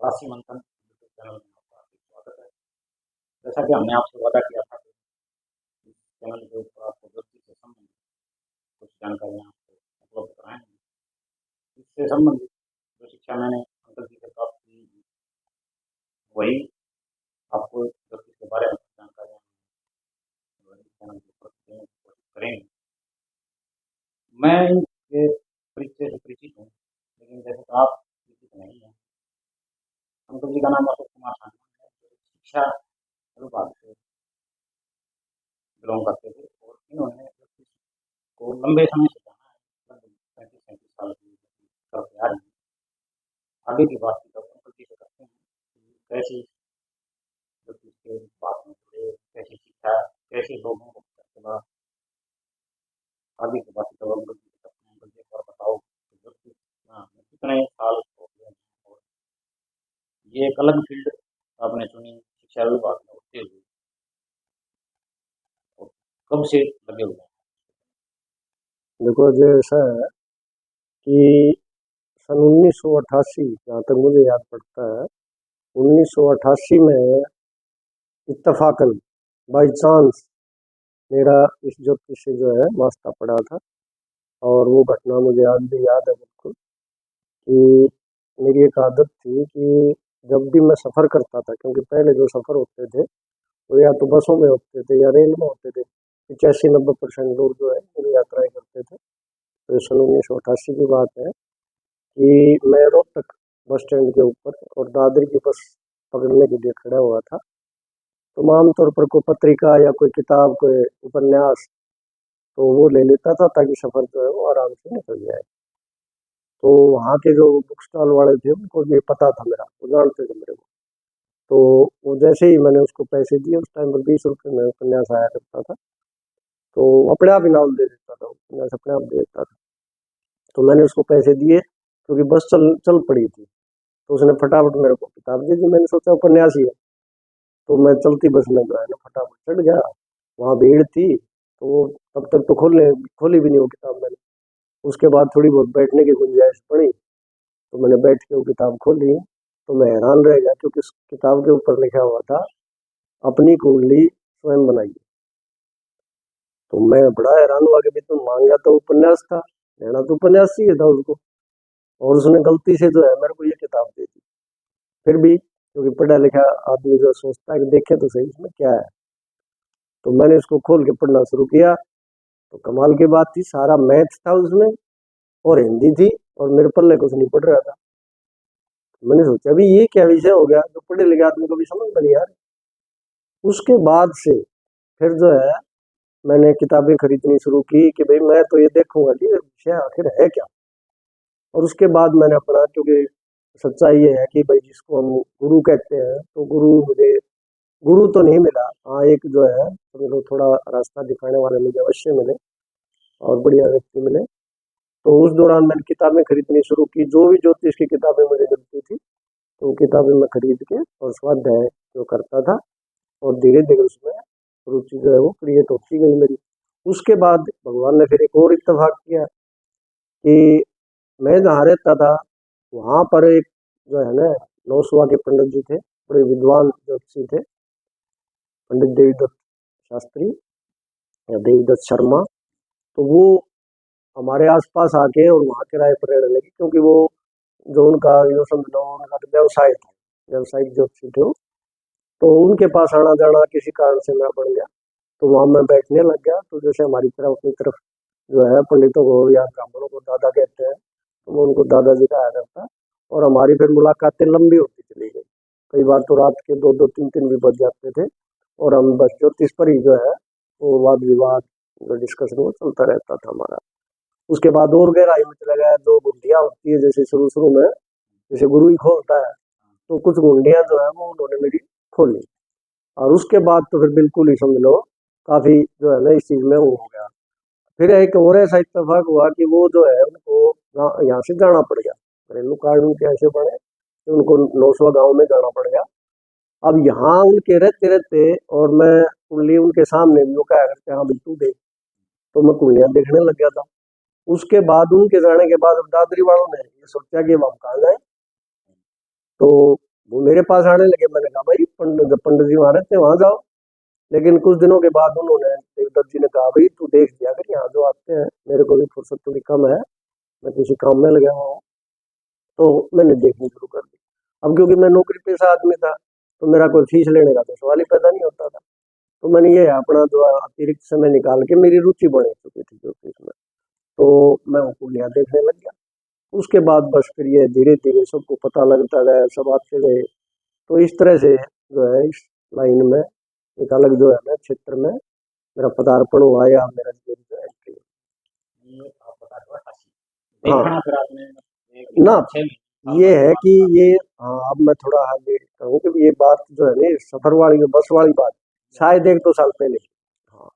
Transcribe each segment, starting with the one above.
काशी मंथन YouTube channel में आपका हार्दिक स्वागत है। जैसा कि हमने आपसे वादा किया था कि इस चैनल के ऊपर आपको ज्योतिष से संबंधित कुछ जानकारियाँ आपको उपलब्ध कराएंगे। इससे संबंधित जो शिक्षा मैंने अंकल जी से प्राप्त की वही आपको ज्योतिष के बारे में जानकारियाँ वही चैनल के ऊपर देने की कोशिश करेंगे। मैं इनके परिचय से परिचित हूँ, लेकिन जैसे कि आप परिचित नहीं हैं। अंकल जी का नाम अशोक कुमार सान्याल है, जो शिक्षा विभाग से बिलोंग करते थे और इन्होंने ज्योतिष को लंबे समय से जाना है, लगभग 35-37 साल की करते आ रही है। आगे की बात की अंकल जी से करते हैं कि कैसे ज्योतिष के बात में जुड़े, कैसी शिक्षा, कैसे लोगों को पता चला। आगे की बात की अंकल जी से करते हैं। अंकल जी एक बार बताओ कि ज्योतिष में कितने साल हो गए हैं और ये एक अलग फील्ड आपने चुनी शिक्षा विभाग में होते हुए, और कब से लगे हुए हैं? देखो, जो ऐसा है कि सन 1988, जहाँ तक मुझे याद पड़ता है, 1988 में इत्तफाकन बाई चांस मेरा इस ज्योतिष से जो है वास्ता पड़ा था। और वो घटना मुझे आज भी याद है बिल्कुल कि मेरी एक आदत थी कि जब भी मैं सफ़र करता था, क्योंकि पहले जो सफ़र होते थे वो या तो बसों में होते थे या रेल में होते थे। 85-90% लोग जो है मेरी यात्राएं करते थे। तो सन 1988 की बात है कि मैं रोहतक बस स्टैंड के ऊपर और दादरी की बस पकड़ने के लिए खड़ा हुआ था। तो मैं आमतौर पर कोई पत्रिका या कोई किताब, कोई उपन्यास तो वो ले लेता था ताकि सफ़र जो है वो आराम से निकल जाए। तो वहाँ के जो बुक स्टॉल वाले थे उनको ये पता था मेरा, वो जानते थे मेरे को। तो वो जैसे ही मैंने उसको पैसे दिए, उस टाइम पर 20 रुपये में उपन्यास आया करता था, तो अपने आप ही नाम दे देता था, उपन्यास अपने आप दे देता था। तो मैंने उसको पैसे दिए क्योंकि बस चल चल पड़ी थी। तो उसने फटाफट मेरे को किताब दे दी। मैंने सोचा उपन्यास ही है, तो मैं चलती बस में जो है ना फटाफट चढ़ गया। वहाँ भीड़ थी, तो वो तब तक तो खोली भी नहीं वो किताब मैंने। उसके बाद थोड़ी बहुत बैठने की गुंजाइश पड़ी, तो मैंने बैठ के वो किताब खोली। तो मैं हैरान रह गया क्योंकि उस किताब के ऊपर लिखा हुआ था, अपनी कुंडली स्वयं बनाइए। तो मैं बड़ा हैरान हुआ कि भाई तुम मांगा तो उपन्यास था, लेना तो उपन्यास ही था उसको, और उसने गलती से जो है मेरे को ये किताब दे दी। फिर भी क्योंकि पढ़ा लिखा आदमी जो सोचता है कि देखे तो सही इसमें क्या है, तो मैंने इसको खोल के पढ़ना शुरू किया। तो कमाल की बात थी, सारा मैथ था उसमें और हिंदी थी, और मेरे पल्ले कुछ नहीं पड़ रहा था। मैंने सोचा भी ये क्या विषय हो गया जो पढ़े लिखे आदमी को भी समझ में नहीं आ रही। उसके बाद से फिर जो है मैंने किताबें खरीदनी शुरू की कि भाई मैं तो ये देखूंगा कि ये विषय आखिर है क्या। और उसके बाद मैंने अपना, क्योंकि सच्चाई ये है कि भाई जिसको हम गुरु कहते हैं, तो गुरु तो नहीं मिला। हाँ, एक जो है समझ लो थोड़ा रास्ता दिखाने वाले मुझे अवश्य मिले और बढ़िया व्यक्ति मिले। तो उस दौरान मैंने किताबें खरीदनी शुरू की, जो भी ज्योतिष की किताबें मुझे मिलती थी तो वो किताबें मैं खरीद के और स्वाध्याय जो करता था, और धीरे धीरे उसमें रुचि जो है वो क्रिएट होती गई मेरी। उसके बाद भगवान ने फिर एक और इत्तेफाक किया कि मैं जहाँ रहता था वहाँ पर एक जो है ना नौसुआ के पंडित जी थे, बड़े विद्वान ज्योतिषी थे, पंडित देवीदत्त शास्त्री या देवीदत्त शर्मा। तो वो हमारे आसपास आके और वहाँ किराए पर रहने लगे, क्योंकि वो जो उनका जो समझ लो उनका तो व्यवसाय था, व्यवसायिक ज्योतिषी थे वो। तो उनके पास आना जाना किसी कारण से मेरा बढ़ गया, तो वहाँ मैं बैठने लग गया। तो जैसे हमारी तरफ अपनी तरफ जो है पंडितों को या ब्राह्मणों को दादा कहते हैं, तो मैं उनको दादाजी कहा करता। और हमारी फिर मुलाकातें लंबी होती चली गई। कई बार तो रात के 2-2 3-3 भी बज जाते थे, और हम बस ज्योतिष पर ही जो है वो वाद विवाद जो डिस्कशन वो चलता रहता था हमारा। उसके बाद और गहराई में चला गया। जो गुंडियाँ होती है जैसे शुरू शुरू में जैसे गुरु ही खोलता है, तो कुछ गुंडियाँ जो है वो उन्होंने मेरी खोली। और उसके बाद तो फिर बिल्कुल ही समझ लो काफी जो है ना इस चीज में वो हो गया। फिर एक और ऐसा इत्तेफाक हुआ कि वो जो है उनको यहाँ से जाना पड़ गया। घरेलू कारण उनके ऐसे बने कि उनको नौसवा गांव में जाना पड़ गया। अब यहाँ उनके रहते रहते और मैं कुंडली उनके सामने भी वो कहा करते हाँ बिल्कुल देख, तो मैं कुंडलियाँ देखने लग गया था। उसके बाद उनके जाने के बाद अब दादरी वालों ने ये सोचा कि अब हम कहाँ जाए। तो वो मेरे पास आने लगे। मैंने कहा भाई पंडित जी वहाँ रहते हैं, वहाँ जाओ। लेकिन कुछ दिनों के बाद उन्होंने, देवदत्त जी ने कहा भाई तू देख दिया कर यहाँ जो आते हैं, मेरे को भी फुर्सत थोड़ी कम है, मैं किसी काम में लगा हुआ हूँ। तो मैंने देखनी शुरू कर दी। अब क्योंकि मैं नौकरी पेशा आदमी था, तो मेरा कोई फीस लेने का तो सवाल ही पैदा नहीं होता था। तो मैंने ये अपना जो अतिरिक्त समय निकाल के, मेरी रुचि बढ़ चुकी थी ज्योतिष में, तो मैं वो कुंडलियाँ देखने लग गया। उसके बाद बस फिर ये धीरे धीरे सबको पता लगता गया, सब आते गए। तो इस तरह से जो है इस लाइन में एक अलग जो है ना क्षेत्र में मेरा पदार्पण हुआ, या मेरा जो एंट्री। ये आप बता दो 88 हाँ देखा फिर आपने ना, 6 ये साल है बाद कि ये, हाँ अब मैं थोड़ा आगे कहूँ कि ये बात जो है ना, ये सफर वाली जो बस वाली बात, शायद 1-2 साल पहले की। हाँ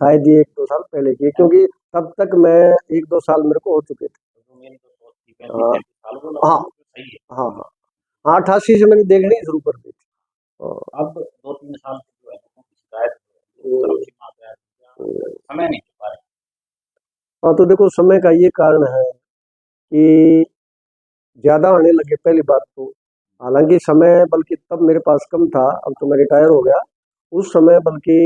शायद ये 1-2 साल पहले की, क्योंकि तब तक मैं 1-2 साल मेरे को हो चुके थे। तो मेरी तो सोच थी 35 हाँ 33 साल को हाँ लगभग तो सही है। हाँ हाँ हाँ 88 से मैंने देखनी शुरू कर दी थी। हाँ, अब 2-3 साल से जो है लोगों की शिकायत हम्म, गर्म सीमा पे है, हम्म। समय नहीं मिल पा रहा हाँ तो देखो, समय का ये कारण है कि ज्यादा आने लगे पहली बात तो। हालांकि समय बल्कि तब मेरे पास कम था, अब तो मैं रिटायर हो गया। उस समय बल्कि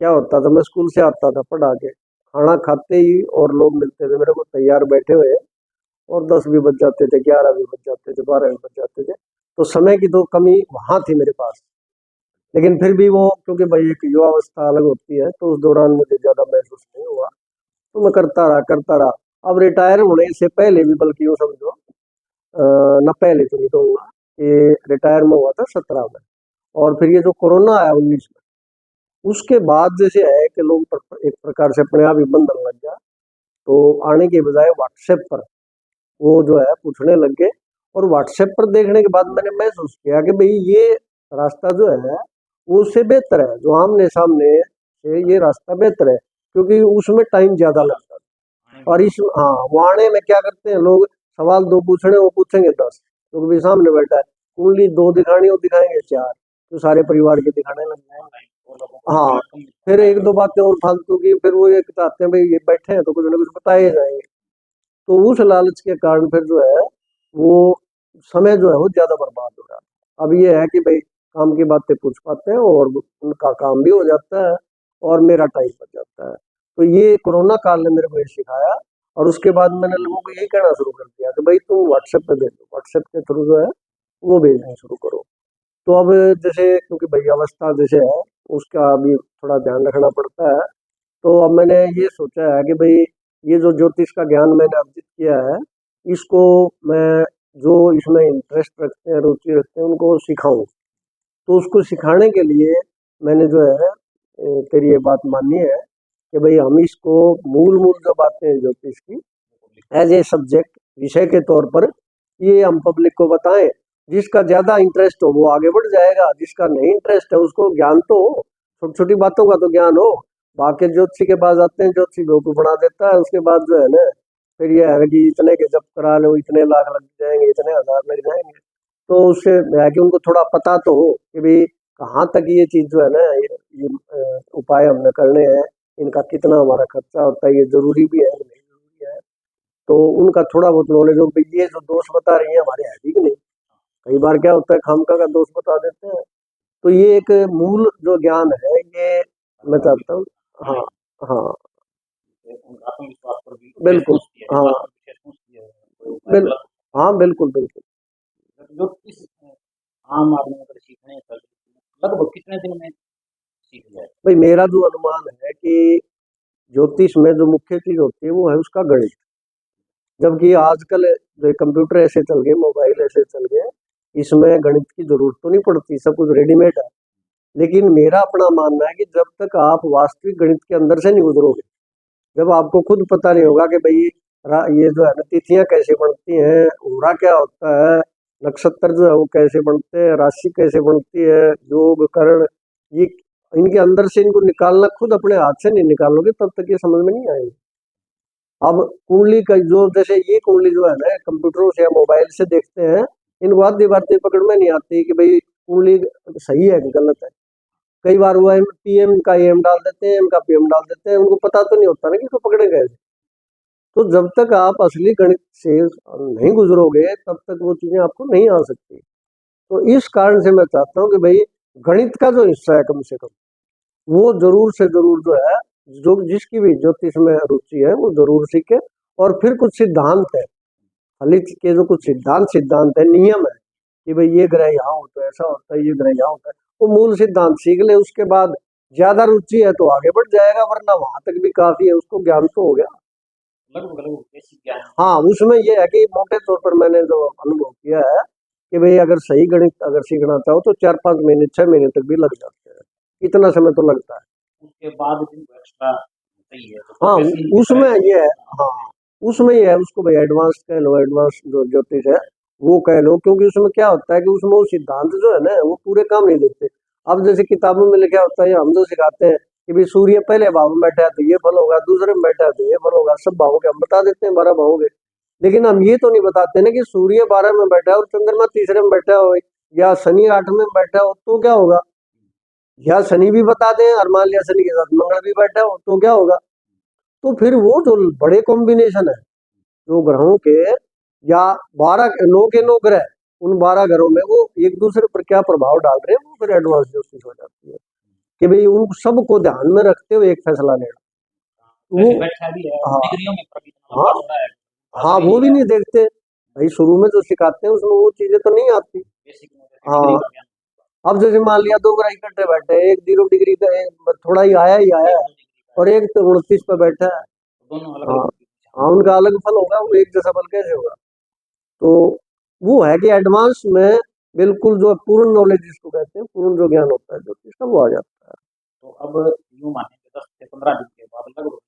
क्या होता था, मैं स्कूल से आता था पढ़ा के, खाना खाते ही और लोग मिलते थे मेरे को तैयार बैठे हुए, और 10 भी बज जाते थे, 11 भी बज जाते थे, 12 भी बज जाते थे। तो समय की तो कमी वहां थी मेरे पास। लेकिन फिर भी वो, क्योंकि भाई एक युवावस्था अलग होती है, तो उस दौरान मुझे ज्यादा महसूस नहीं हुआ। तो मैं करता रहा करता रहा। अब रिटायर होने से पहले भी, बल्कि यूँ समझो, ना पहले तो नहीं कहूँगा, कि रिटायर में हुआ था 17 में, और फिर ये जो कोरोना आया 19 में, उसके बाद जैसे है कि लोग एक प्रकार से अपने आप ही बंधन लग गया। तो आने के बजाय व्हाट्सएप पर वो जो है पूछने लग गए। और व्हाट्सएप पर देखने के बाद मैंने महसूस किया कि भाई ये रास्ता जो है वो उससे बेहतर है, जो आमने सामने से ये रास्ता बेहतर है, क्योंकि उसमें टाइम ज्यादा लगता है। है। और इस, हाँ, वाणे में क्या करते हैं लोग, सवाल दो पूछने वो पूछेंगे 10, क्योंकि भी सामने बैठा है। कुंडली 2 दिखानी, वो दिखाएंगे 4, तो सारे परिवार के दिखाने लग जाएंगे। ऑनलाइन वो लोगों को हाँ, समय कम मिल फिर पाता है। 1-2 बातें और फालतू की, फिर वो ये चाहते हैं भाई ये बैठे हैं तो कुछ ना कुछ बताए जाएंगे। तो उस लालच के कारण फिर जो है वो समय जो है वो ज्यादा बर्बाद हो रहा है। अब ये है कि भाई काम की बातें पूछ पाते हैं, और उनका काम भी हो जाता है, और मेरा टाइम बच जाता है। तो ये कोरोना काल ने मेरे को ये सिखाया। और उसके बाद मैंने लोगों को यही कहना शुरू कर दिया कि भाई तुम व्हाट्सएप पे भेजो, व्हाट्सएप के थ्रू जो है वो भेजना शुरू करो। तो अब जैसे, क्योंकि भाई अवस्था जैसे है, उसका भी थोड़ा ध्यान रखना पड़ता है। तो अब मैंने ये सोचा है कि भाई ये जो ज्योतिष का ज्ञान मैंने अर्जित किया है, इसको मैं, जो इसमें इंटरेस्ट रखते हैं, रुचि रखते हैं, उनको सिखाऊं। तो उसको सिखाने के लिए मैंने जो है तेरी ये बात माननी है कि भाई हम इसको मूल मूल जो बातें हैं ज्योतिष की, एज ए सब्जेक्ट, विषय के तौर पर ये हम पब्लिक को बताएं। जिसका ज्यादा इंटरेस्ट हो वो आगे बढ़ जाएगा, जिसका नहीं इंटरेस्ट है उसको ज्ञान तो हो, छोटी छोटी बातों का तो ज्ञान हो। बाकी ज्योतिषी के पास आते हैं, ज्योतिषी बेवकूफ बना देता है। उसके बाद जो है ना, फिर ये है कि इतने के जब करा लो, इतने लाख लग जाएंगे, इतने हजार लग जाएंगे। तो उससे है कि उनको थोड़ा पता तो हो कि भाई कहाँ तक ये चीज जो है ना, ये उपाय हमने करने हैं, इनका कितना हमारा खर्चा होता है, ये जरूरी भी है कि नहीं जरूरी है। तो उनका थोड़ा बहुत नॉलेज हो, भाई ये जो दोष बता रही है हमारे है ठीक नहीं। कई बार क्या होता है, खामखा का दोष बता देते हैं। तो ये एक मूल जो ज्ञान है, ये मैं चाहता हूँ। हाँ हाँ उनका आत्मविश्वास पर भी ठेस बिल्कुल। पहुंचती है, हाँ विश्वास पर भी ठेस पहुंचती है, कोई उपाय बिल गलत हाँ बिल्कुल बिल्कुल। जो इस आम आदमी अगर सीखने चल लगभग कितने दिन में सीख जाए। भाई मेरा जो अनुमान है कि ज्योतिष में जो मुख्य चीज होती है वो है उसका गणित। जबकि आजकल जो कंप्यूटर ऐसे चल गए, मोबाइल ऐसे चल गए, इसमें गणित की जरूरत तो नहीं पड़ती, सब कुछ रेडीमेड है। लेकिन मेरा अपना मानना है कि जब तक आप वास्तविक गणित के अंदर से नहीं गुजरोगे, जब आपको खुद पता नहीं होगा कि भाई ये जो है ना तिथियां कैसे बनती हैं, उमरा क्या होता है, नक्षत्र जो है वो कैसे बनते हैं, राशि कैसे बनती है, योग करण, ये इनके अंदर से इनको निकालना, खुद अपने हाथ से नहीं निकालोगे तब तक ये समझ में नहीं आएगी। अब कुंडली का जो, जैसे ये कुंडली जो है ना कंप्यूटरों से या मोबाइल से देखते हैं, इनको आधी बातें पकड़ में नहीं आती कि भाई कुंडली सही है कि गलत है। कई बार वो एम पीएम का एम डाल देते हैं, एम का पीएम डाल देते हैं, उनको पता तो नहीं होता ना कि इसको पकड़े कैसे। तो जब तक आप असली गणित से नहीं गुजरोगे तब तक वो चीजें आपको नहीं आ सकती। तो इस कारण से मैं चाहता हूँ कि भाई गणित का जो हिस्सा है कम से कम वो जरूर से जरूर जो है, जो जिसकी भी ज्योतिष में रुचि है वो जरूर सीखे। और फिर कुछ सिद्धांत है, फलित के जो कुछ सिद्धांत है, नियम है कि भाई ये ग्रह यहाँ होता है ऐसा होता है, ये ग्रह यहाँ होता है, वो मूल सिद्धांत सीख ले। उसके बाद ज्यादा रुचि है तो आगे बढ़ जाएगा, वरना वहां तक भी काफी है, उसको ज्ञान तो हो गया। लगभग लगभग बेसिक ज्ञान। हाँ, उसमें ये है कि मोटे तौर पर मैंने जो अनुभव किया है कि भाई अगर सही गणित अगर सीखना चाहो तो 4-5 महीने 6 महीने तक भी लग जाते हैं, इतना समय तो लगता है। उसके बाद जिनको एक्स्ट्रा चाहिए तो हाँ, प्रोफेशनल उसमें ये है, हाँ उसमें ये है, उसको भाई एडवांस कह लो, एडवांस जो ज्योतिष है वो कह लो, क्योंकि उसमें क्या होता है कि उसमें वो सिद्धांत जो है ना वो पूरे काम नहीं देते। अब जैसे किताबों में लिखा होता है, हम जो सिखाते हैं कि भाई सूर्य पहले भाव में बैठा है तो ये फल होगा, दूसरे में बैठा है तो ये फल होगा, सब भावों के हम बता देते हैं 12 भाव हो गए। लेकिन हम ये तो नहीं बताते ना कि सूर्य 12 में बैठा है और चंद्रमा तीसरे में बैठा हो, या शनि 8 में बैठा हो तो क्या होगा, या शनि भी बता दें और मान लिया शनि के साथ मंगल भी बैठा हो तो क्या होगा। तो फिर वो जो बड़े कॉम्बिनेशन है जो ग्रहों के, या 12 9 ग्रह, उन 12 ग्रहों में वो एक दूसरे पर क्या प्रभाव डाल रहे हैं, वो फिर एडवांस ज्योतिष हो जाती है कि भाई उन सबको ध्यान में रखते हुए एक फैसला लेना। वो वैसे बैठा भी है हाँ डिग्रियों में पर भी इतना हाँ लंबा चौड़ा है, हाँ, असली वो भी नहीं देखते भाई, शुरू में जो सिखाते हैं उसमें वो चीजें तो नहीं आती। बेसिक में जैसे डिग्री हाँ, का ज्ञान, अब जैसे मान लिया 2 ग्रह इकट्ठे बैठे हैं, एक 0 डिग्री का थोड़ा ही आया एक है, दो डिग्री का और एक तो 29 पे बैठा है। है, दोनों अलग हाँ अलग हाँ, उनका अलग फल होगा, वो एक जैसा फल कैसे होगा। तो वो है कि एडवांस में बिल्कुल जो पूर्ण नॉलेज जिसको कहते हैं, पूर्ण जो ज्ञान होता है ज्योतिष का, वो आ जाता है। तो अब यूं माने कि 10 से 15 दिन के बाद लगभग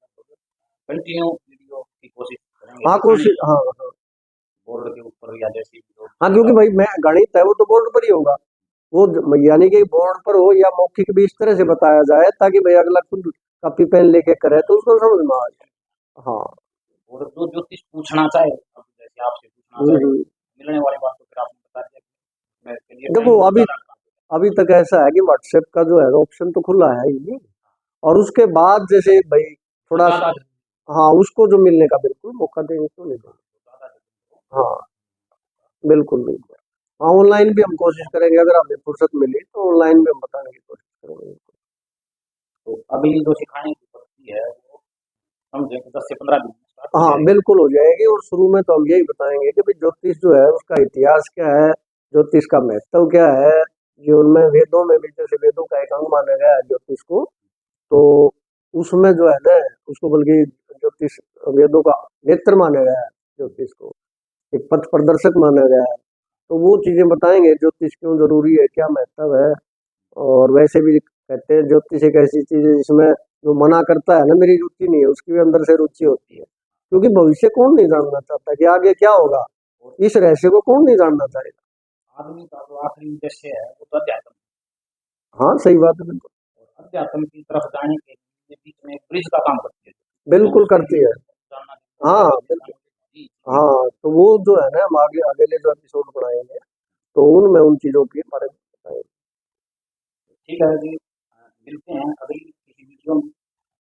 कंटिन्यू वीडियो की कोशिश करेंगे हाँ सिखाने कोशिश, की, हाँ हाँ बोर्ड के ऊपर या जैसे भी जो हाँ, चलेगा। क्योंकि भाई मैं गणित है वो तो बोर्ड पर ही होगा, वो यानी कि बोर्ड पर हो या मौखिक भी इस तरह से बताया जाए ताकि भाई अगला खुद कॉपी पेन लेके करे तो उसको समझ में आ जाए। हाँ। और जो ज्योतिष पूछना चाहे, अब जैसे आपसे पूछना हम्म, चाहे, हम्म। मिलने वाली बात तो फिर आपने बता दिया कि मैं के लिए देखो टाइम बहुत अभी ज्यादा अभी तक ऐसा है कि व्हाट्सएप का जो है ऑप्शन तो खुला है ही, और उसके बाद जैसे भाई तो थोड़ा ज्यादा हाँ उसको जो मिलने का बिल्कुल मौका देंगे, क्यों नहीं देंगे। ज्यादा हाँ बिल्कुल बिल्कुल। हाँ, ऑनलाइन भी हम कोशिश करेंगे, अगर हमें फुर्सत मिली तो ऑनलाइन भी हम बताने की कोशिश करेंगे। तो अभी जो सिखाने की पद्धति है वो समझे कि 10 से 15 दिन में स्टार्ट हो हाँ जाएगी। बिल्कुल हो जाएगी, और शुरू में तो हम यही बताएंगे कि भाई ज्योतिष जो है उसका इतिहास क्या है, ज्योतिष का महत्व क्या है जीवन में। वेदों में भी, जैसे वेदों का एक अंग माना गया है ज्योतिष को, तो उसमें जो है ना उसको बल्कि ज्योतिष वेदों का नेत्र माना गया है, ज्योतिष को एक पथ प्रदर्शक माना गया है। तो वो चीजें बताएंगे ज्योतिष क्यों जरूरी है, क्या महत्व है। और वैसे भी कहते हैं ज्योतिष एक ऐसी चीज है जिसमें जो मना करता है ना मेरी रुचि नहीं है, उसकी भी अंदर से रुचि होती है, क्योंकि भविष्य कौन नहीं जानना चाहता कि आगे क्या होगा, और इस रहस्य को कौन नहीं जानना चाहेगा। आदमी का जो आखिरी उद्देश्य है वो तो अध्यात्म हाँ सही बात है, बिल्कुल है, और अध्यात्म की तरफ जाने के लिए बीच में एक ब्रिज का काम करती है, तो बिल्कुल उसके करती लिए है। जानना हाँ जरूरी है, बिल्कुल। जी, हाँ तो वो जो है ना हम आगे अगले जो एपिसोड बनाएंगे तो उनमें उन चीजों के बारे में बताएंगे। ठीक है जी, मिलते हैं अगली किसी वीडियो में।